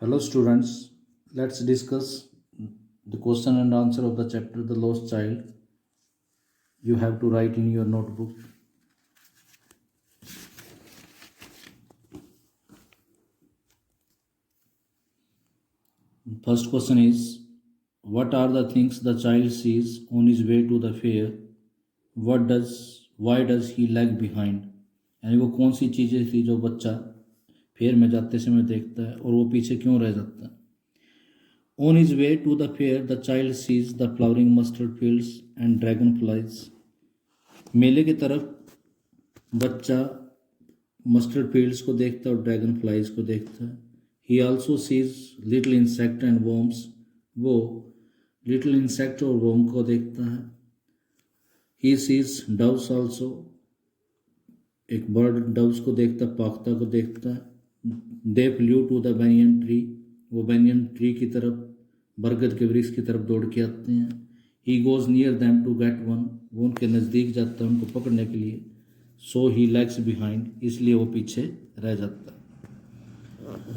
Hello students, let's discuss the question and answer of the chapter The Lost Child. You have to write in your notebook. First question is, what are the things the child sees on his way to the fair? Why does he lag behind? यानी वो कौन सी चीज़ें थी जो बच्चा fair में जाते समय देखता है और वो पीछे क्यों रह जाता है? On his way to the fair, the child sees the flowering mustard fields and dragonflies. मेले की तरफ बच्चा मस्टर्ड फील्ड्स को देखता है और ड्रैगन फ्लाइज को देखता है. He also sees little insect and worms. वो लिटिल इंसेक्ट और वर्म को देखता है. He sees doves also. एक बर्ड डव्स को देखता है, पाख्ता को देखता है. They flew to the banyan tree. वो बैनियन ट्री की तरफ, बरगद के वृक्ष की तरफ दौड़ के आते हैं. He goes near them to get one. वो उनके नज़दीक जाता है उनको पकड़ने के लिए. So he lags behind. इसलिए वो पीछे रह जाता है.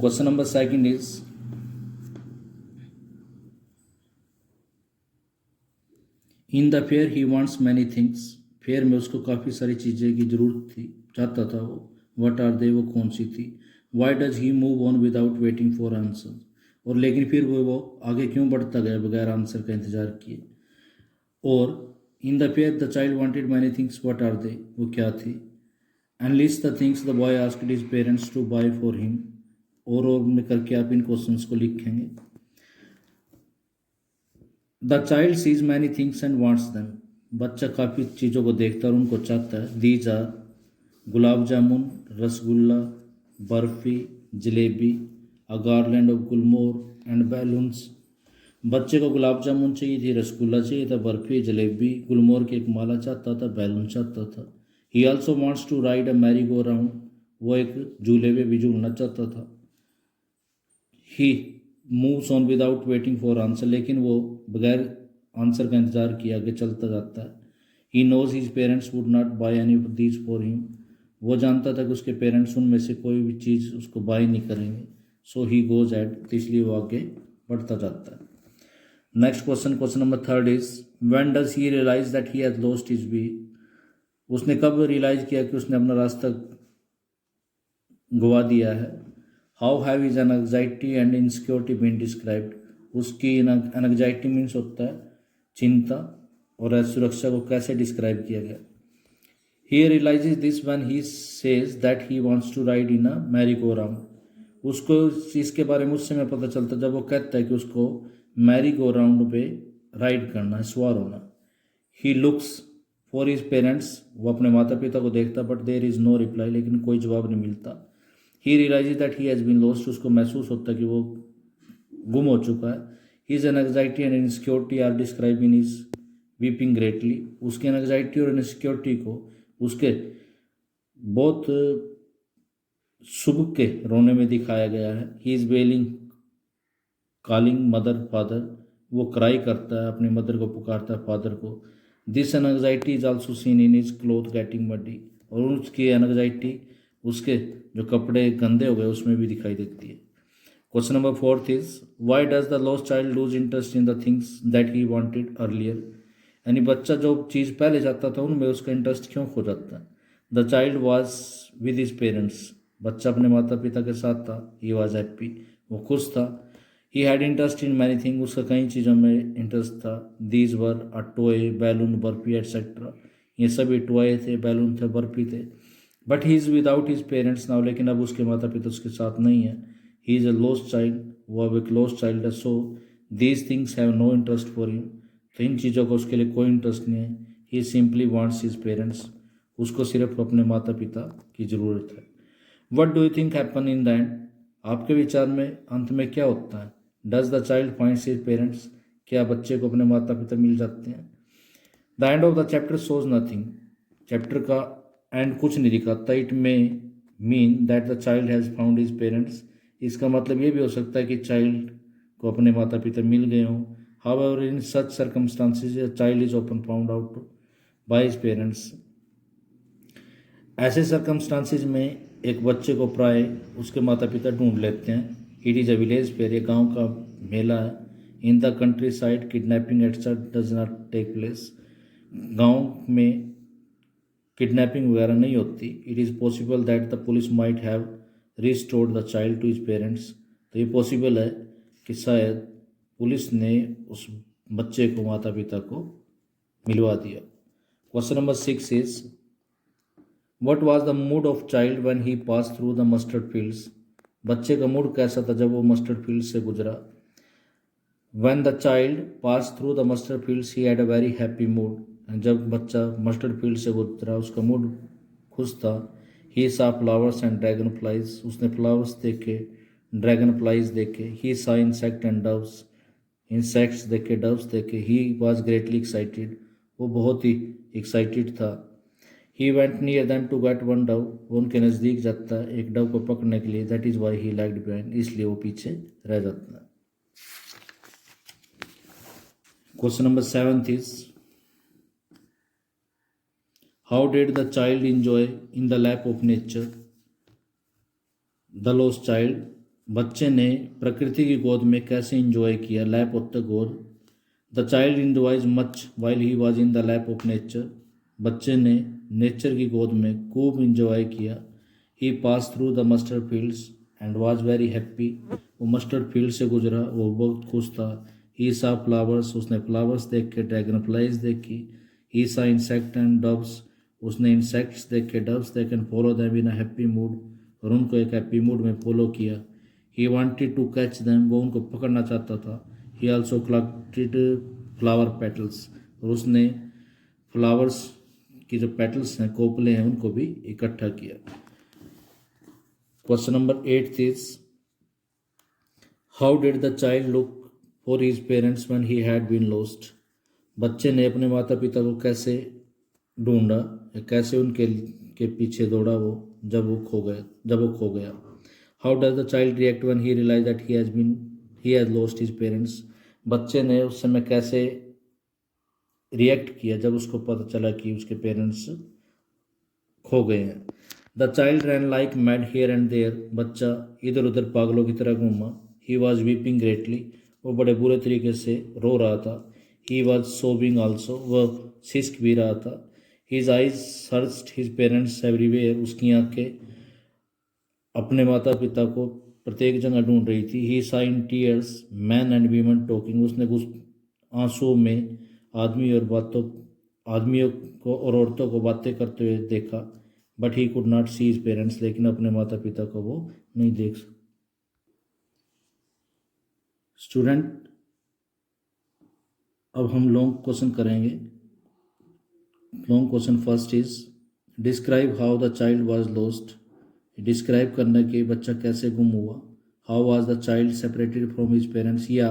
Question number second is, in the fair he wants many things. Fair में उसको काफ़ी सारी चीज़ें की ज़रूरत थी, चाहता था वो. व्हाट आर दे, वो कौन सी थी? Why does he move on without waiting for answer. और लेकिन फिर वो आगे क्यों बढ़ता गया बगैर आंसर का इंतज़ार किए? और in the fair the child wanted many things. What are they, वो क्या थी? And list the things the boy asked his parents to buy for him. और में करके आप इन क्वेश्चंस को लिखेंगे. The child sees many things and wants them. बच्चा काफ़ी चीज़ों को देखता है और उनको चाहता है. These are gulab jamun, rasgulla, barfi, jalebi, a garland of gulmohar and balloons. बच्चे को गुलाब जामुन चाहिए थी, रसगुल्ला चाहिए था, बर्फ़ी, जलेबी, गुलमोर की एक माला चाहता था, बैलून चाहता था. He also wants to ride a merry go round. वो एक झूले पे भी झूलना चाहता था. He moves on without waiting for answer. लेकिन वो बगैर आंसर का इंतज़ार किए आगे चलता जाता है. He knows his parents would not buy any of these for him. वो जानता था कि उसके पेरेंट्स उनमें से कोई भी चीज़ उसको बाय नहीं करेंगे. So he goes at. इसलिए वो आगे बढ़ता जाता है. Next question number third is, when does he realise that he has lost his way. उसने कब रियलाइज किया कि उसने अपना रास्ता गवा दिया है? How have is anxiety and insecurity been described. उसकी एनग्जाइटी मीन्स होता है चिंता, और असुरक्षा को कैसे डिस्क्राइब किया गया? He realises this when he says that he wants to ride in a merry go round. उसको इस चीज़ के बारे में उस समय पता चलता जब वो कहता है कि उसको मैरी गो राउंड पे राइड करना है, सवार होना. He looks for his parents. वो अपने माता पिता को देखता, but there is no reply. लेकिन कोई जवाब नहीं मिलता. He realise that he has been lost. उसको महसूस होता है कि वो गुम हो चुका है. His anxiety and insecurity are describe in his weeping greatly. उसकी एनग्जाइटी और इनसिक्योरिटी को उसके बहुत सुबह के रोने में दिखाया गया है. He is wailing calling mother father. वो क्राई करता है, अपनी मदर को पुकारता है, फादर को. This anxiety is also seen in his cloth getting muddy. और उसकी एनग्जाइटी उसके जो कपड़े गंदे हो गए उसमें भी दिखाई देती है. Question number fourth is, why does the lost child loose interest in the things that he wanted earlier. यानी बच्चा जो चीज़ पहले चाहता था उनमें उसका इंटरेस्ट क्यों खो जाता है? The child was with his parents. बच्चा अपने माता पिता के साथ था. He was happy. वो खुश था. He had interest in many thing. उसका कई चीज़ों में इंटरेस्ट था. These were a toy, balloon, barfi etcetera. ये सभी टॉय थे, बैलून थे, बर्फी थे. But he is without his parents now. लेकिन अब उसके माता पिता उसके साथ नहीं है. He is a lost child. वो अब एक लॉस्ट चाइल्ड है. So these things have no interest for him. तो इन चीज़ों को उसके लिए कोई इंटरेस्ट नहीं है. ही सिंपली वांट्स हिज पेरेंट्स. उसको सिर्फ अपने माता पिता की ज़रूरत है. What do you think happen in the and. आपके विचार में अंत में क्या होता है? Does the child finds his parents. क्या बच्चे को अपने माता पिता मिल जाते हैं? The end of the chapter shows nothing. Chapter का एंड कुछ नहीं दिखाता. It may mean that the child has found his parents. इसका मतलब ये भी हो सकता है कि चाइल्ड को अपने माता पिता मिल गए हों. However in such circumstances a child is often found out by his parents. ऐसे सर्कमस्टांसिस में एक बच्चे को प्राय उसके माता पिता ढूंढ लेते हैं. It is a village fair, ये गांव का मेला है। In the countryside kidnapping etcetera does not take place, गांव में किडनैपिंग वगैरह नहीं होती। It is possible that the police might have restored the child to his parents, तो ये पॉसिबल है कि शायद पुलिस ने उस बच्चे को माता पिता को मिलवा दिया। Question number 6 is what was the mood off child when he pass through the mustard fields, बच्चे का मूड कैसा था जब वो मस्टर्ड फील्ड से गुजरा। When the child passed through the mustard fields, he had a very happy mood. जब बच्चा मस्टर्ड फील्ड से गुजरा उसका मूड खुश था। He saw flowers and dragonflies, उसने फ्लावर्स देखे, ड्रैगन फ्लाइज देखे। He saw insect and doves, insects देखे, डव्स देखे। He was greatly excited, वो बहुत ही एक्साइटेड था। He went near them to get one dove, वो उनके नज़दीक जाता है एक डव को पकड़ने के लिए। That is why he lagged behind, इसलिए वो पीछे रह जाता है। Question number 7 is how did the child enjoy in the lap of nature the lost child, बच्चे ने प्रकृति की गोद में कैसे इंजॉय किया। लैप ऑफ द गोद, the child enjoys much while he was in the lap of nature, बच्चे ने नेचर की गोद में खूब इंजॉय किया। He passed through the mustard fields and was very happy, वो मस्टर्ड फील्ड से गुजरा वो बहुत खुश था। He saw flowers, उसने फ्लावर्स देखे, ड्रैगन फ्लाइज देखी। He saw insect and doves, उसने इंसेक्ट्स देखे, डव्स देखे। And follow them in a happy mood, और उनको एक हैप्पी मूड में फॉलो किया। He wanted to catch them, वो उनको पकड़ना चाहता था। He also collected flower petals, और उसने फ्लावर्स की जो पेटल्स हैं, कोपले हैं, उनको भी इकट्ठा किया। Question number 8 is how did the child look for his parents when he had been lost, बच्चे ने अपने माता पिता को कैसे ढूंढा या कैसे उनके के पीछे दौड़ा वो जब वो खो गया। How does the child react when he realise that he has lost his parents, बच्चे ने उस समय कैसे रिएक्ट किया जब उसको पता चला कि उसके पेरेंट्स खो गए हैं। The child ran like mad here and there, बच्चा इधर उधर पागलों की तरह घूमा। ही वॉज वीपिंग ग्रेटली, वो बड़े बुरे तरीके से रो रहा था। ही वॉज सोबिंग ऑल्सो, वह सिसक भी रहा था। His eyes searched his parents everywhere, उसकी आंखें अपने माता पिता को प्रत्येक जगह ढूंढ रही थी। ही सा in tears man and women talking, उसने उस आंसुओं में आदमियों को और औरतों को बातें करते हुए देखा। But he could not see his parents, लेकिन अपने माता पिता को वो नहीं देख सकता। स्टूडेंट, अब हम लॉन्ग क्वेश्चन करेंगे। Long question first is describe how the child was lost, describe करना कि बच्चा कैसे गुम हुआ। How was the child separated from his parents, या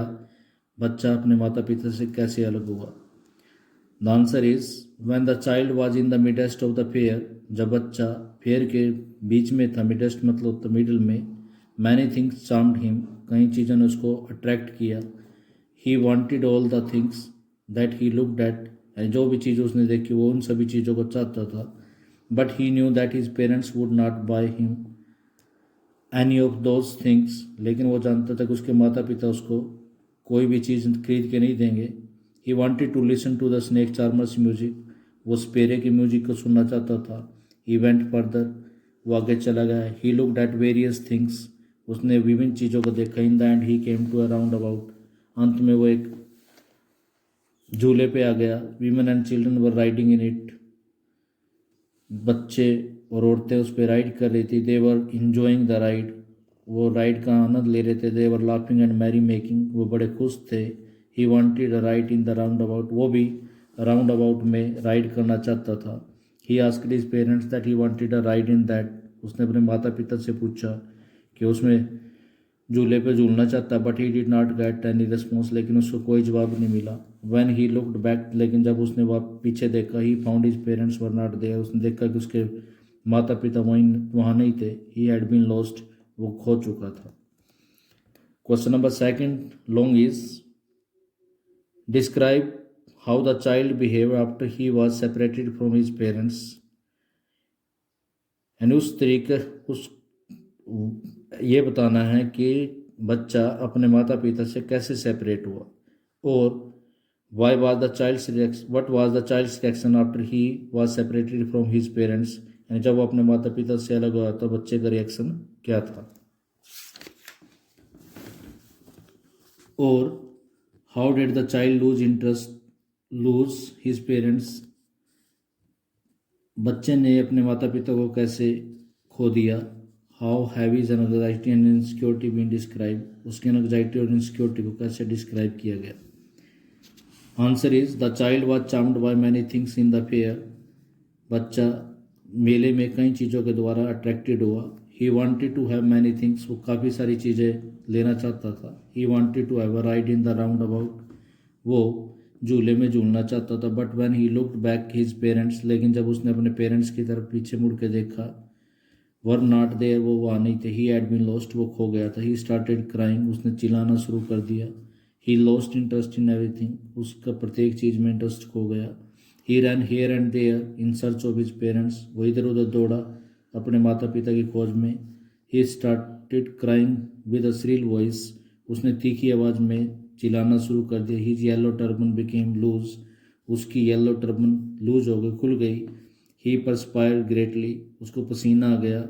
बच्चा अपने माता पिता से कैसे अलग हुआ। The answer is when the child was in the midst of the fair, जब बच्चा फेयर के बीच में था, मिडेस्ट मतलब तो मिडिल में। मैनी थिंग्स चार्म्ड हिम, कई चीज़ों ने उसको अट्रैक्ट किया। He wanted all the things that he looked eight, जो भी चीज़ उसने देखी वो उन सभी चीज़ों को चाहता था। But he knew that his parents would not by him any of those things, लेकिन वो जानता था कि उसके माता पिता उसको कोई भी चीज़ खरीद के नहीं देंगे। He wanted to listen to the snake charmers music, वो स्पेरे की म्यूजिक को सुनना चाहता था। ही वेंट फर्दर, वो आगे चला गया। He looked at various things, उसने विभिन्न चीज़ों को देखा। In the end he came to a roundabout, अंत में वो एक झूले पे आ गया। Women and children were riding in it, बच्चे और औरतें उस पर राइड कर रही थी। They were enjoying the ride, वो राइड का आनंद ले रहे थे। They were laughing and merrymaking, वो बड़े खुश थे। He wanted a ride in the roundabout, वो भी राउंड अबाउट में राइड करना चाहता था। He asked his parents that he wanted a ride in that, उसने अपने माता पिता से पूछा कि उसमें झूले पे झूलना चाहता। But he did not get any response, लेकिन उसको कोई जवाब नहीं मिला। व्हेन ही लुक्ड बैक, लेकिन जब उसने वह पीछे देखा, he found his parents were not there, उसने देखा कि उसके माता पिता वहाँ नहीं थे। ही हैड बीन लॉस्ट, वो खो चुका था। Question number second long is describe how the child behave after he was separated from his parents, यानी उस तरीके उस ये बताना है कि बच्चा अपने माता पिता से कैसे सेपरेट हुआ, और why was the child's reaction what was the child's reaction after he was separated from his parents, यानी जब वो अपने माता पिता से अलग हुआ तो बच्चे का रिएक्शन क्या था, और how did the child lose his parents, बच्चे ने अपने माता पिता को कैसे खो दिया, how heavy is anxiety and insecurity been describe, उसकी एंग्जाइटी और इनसिक्योरिटी को कैसे डिस्क्राइब किया गया। Answer is the child was charmed by many things in the fair, बच्चा मेले में कई चीज़ों के द्वारा अट्रैक्टेड हुआ। He wanted to have many things, वो काफ़ी सारी चीज़ें लेना चाहता था। He wanted to have a ride in the roundabout, वो झूले में झूलना चाहता था। But when he looked back his parents, लेकिन जब उसने अपने पेरेंट्स की तरफ पीछे मुड़ के देखा, वर नॉट देयर, वो वहाँ नहीं थे। ही हैड बीन लॉस्ट, वो खो गया था। ही स्टार्टेड क्राइंग, उसने चिल्लाना शुरू कर दिया। He lost interest in everything, उसका प्रत्येक चीज़ में इंटरेस्ट खो गया। He ran here and there in search of his parents, वो इधर उधर दौड़ा अपने माता पिता की खोज में। He started crying with a shrill voice, उसने तीखी आवाज़ में चिल्लाना शुरू कर दिया। His yellow turban became loose, उसकी येलो टर्बन लूज हो गई, खुल गई। ही परस्पायर्ड ग्रेटली, उसको पसीना आ गया।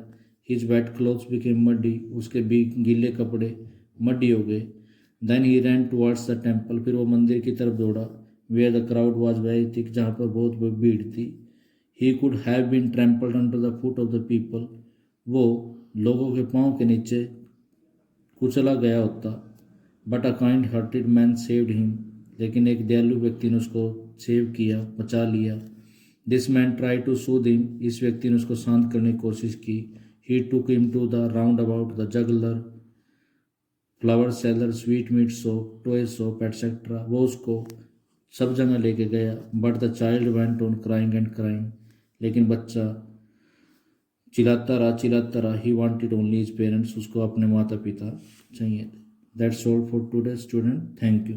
His wet clothes became muddy, उसके गीले कपड़े मडी हो गए। Then he ran towards the temple, फिर वो मंदिर की तरफ दौड़ा। Where the crowd was very thick, जहाँ पर बहुत भीड़ थी। He could have been trampled under the foot of the people, वो लोगों के पाँव के नीचे कुचला गया होता। But a kind hearted man saved him, लेकिन एक दयालु व्यक्ति ने उसको सेव किया, बचा लिया। This man try to soothe him, इस व्यक्ति ने उसको शांत करने की कोशिश की। He took him to the roundabout, the juggler, flower seller, sweetmeat shop, toy shop etcetera, वो उसको सब जगह लेके गया। But the child went on crying and crying, लेकिन बच्चा चिल्लाता रहा। He wanted only his parents, उसको अपने माता पिता चाहिए। That's all for today student, thank you.